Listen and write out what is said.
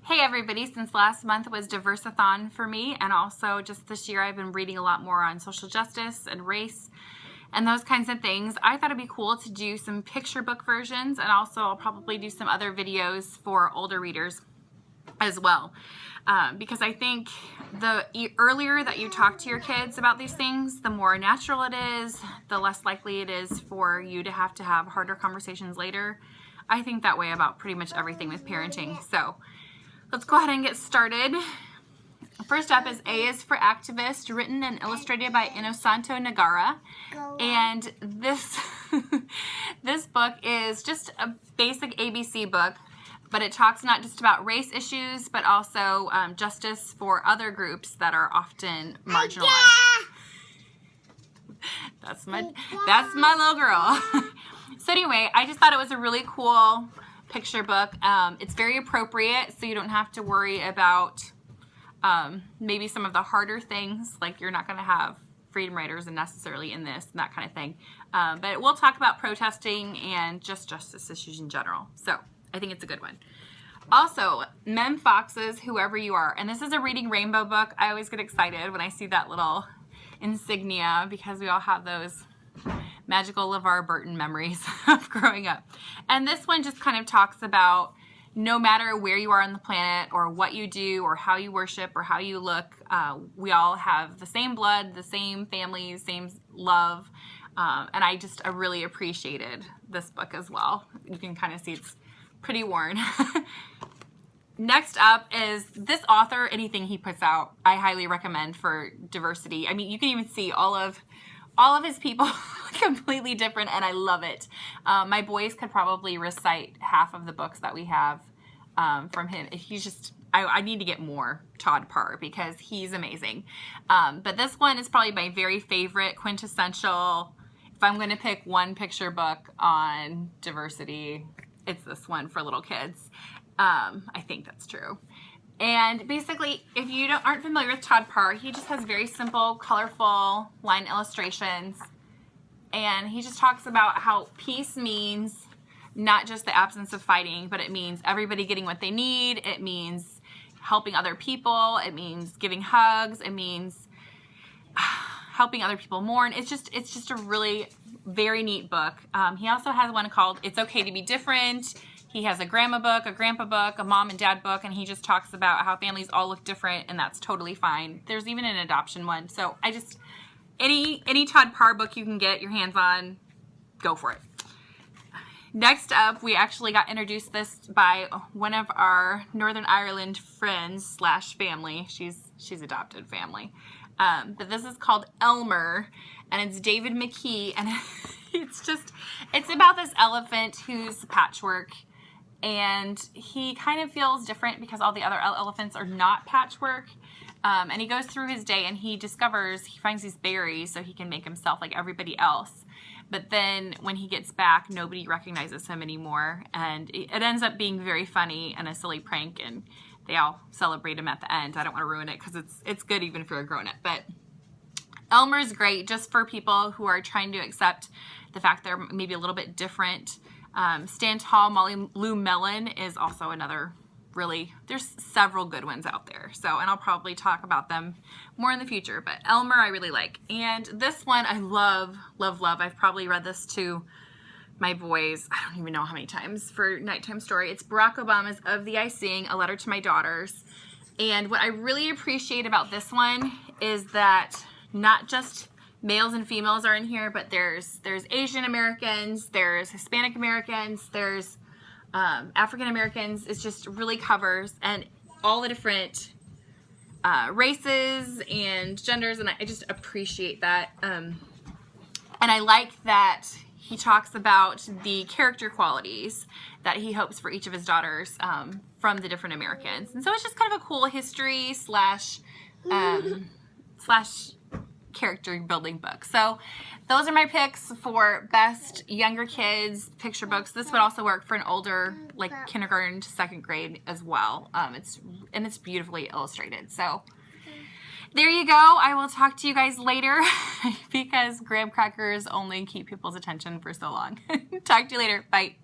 Hey everybody, since last month was Diversathon for me, and also just this year I've been reading a lot more on social justice and race and those kinds of things. I thought it'd be cool to do some picture book versions, and also I'll probably do some other videos for older readers as well. Because I think the earlier that you talk to your kids about these things, the more natural it is, the less likely it is for you to have harder conversations later. I think that way about pretty much everything with parenting. So let's go ahead and get started. First up is A is for Activist, written and illustrated by Innosanto Nagara. And this, this book is just a basic ABC book, but it talks not just about race issues, but also justice for other groups that are often marginalized. That's my little girl. So anyway, I just thought it was a really cool picture book. It's very appropriate, so you don't have to worry about maybe some of the harder things, like you're not going to have freedom riders and necessarily in this and that kind of thing. But we'll talk about protesting and just justice issues in general. So I think it's a good one. Also, Mem Fox's Whoever You Are, and this is a Reading Rainbow book. I always get excited when I see that little insignia because we all have those magical LeVar Burton memories of growing up. And this one just kind of talks about no matter where you are on the planet or what you do or how you worship or how you look, we all have the same blood, the same family, same love. And I really appreciated this book as well. You can kind of see it's pretty worn. Next up is this author. Anything he puts out, I highly recommend for diversity. I mean, you can even see all of his people completely different, and I love it. My boys could probably recite half of the books that we have from him. He's just, I need to get more Todd Parr because he's amazing. But this one is probably my very favorite, quintessential. If I'm going to pick one picture book on diversity, it's this one for little kids. I think that's true. And basically, if you aren't familiar with Todd Parr, he just has very simple, colorful line illustrations. And he just talks about how peace means not just the absence of fighting, but it means everybody getting what they need. It means helping other people. It means giving hugs. It means helping other people mourn. It's just a really very neat book. He also has one called It's Okay to Be Different. He has a grandma book, a grandpa book, a mom and dad book, and he just talks about how families all look different, and that's totally fine. There's even an adoption one. So any Todd Parr book you can get your hands on, go for it. Next up, we actually got introduced this by one of our Northern Ireland friends / family. She's adopted family. But this is called Elmer, and it's David McKee, and it's about this elephant who's patchwork. And he kind of feels different because all the other elephants are not patchwork. And he goes through his day and he finds these berries so he can make himself like everybody else. But then when he gets back, nobody recognizes him anymore. And it ends up being very funny and a silly prank. And they all celebrate him at the end. I don't want to ruin it because it's good even for a grown-up. But Elmer's great just for people who are trying to accept the fact they're maybe a little bit different. Stand Tall, Molly Lou Mellon is also another there's several good ones out there. So, and I'll probably talk about them more in the future, but Elmer I really like. And this one I love, love, love. I've probably read this to my boys, I don't even know how many times, for nighttime story. It's Barack Obama's Of Thee I Sing, A Letter to My Daughters. And what I really appreciate about this one is that not just males and females are in here, but there's Asian Americans, there's Hispanic Americans, there's African Americans. It just really covers and all the different races and genders, and I just appreciate that. And I like that he talks about the character qualities that he hopes for each of his daughters from the different Americans. And so it's just kind of a cool history / character building book. So those are my picks for best younger kids picture books. This would also work for an older, like kindergarten to second grade as well. It's beautifully illustrated. So there you go. I will talk to you guys later because graham crackers only keep people's attention for so long. Talk to you later. Bye.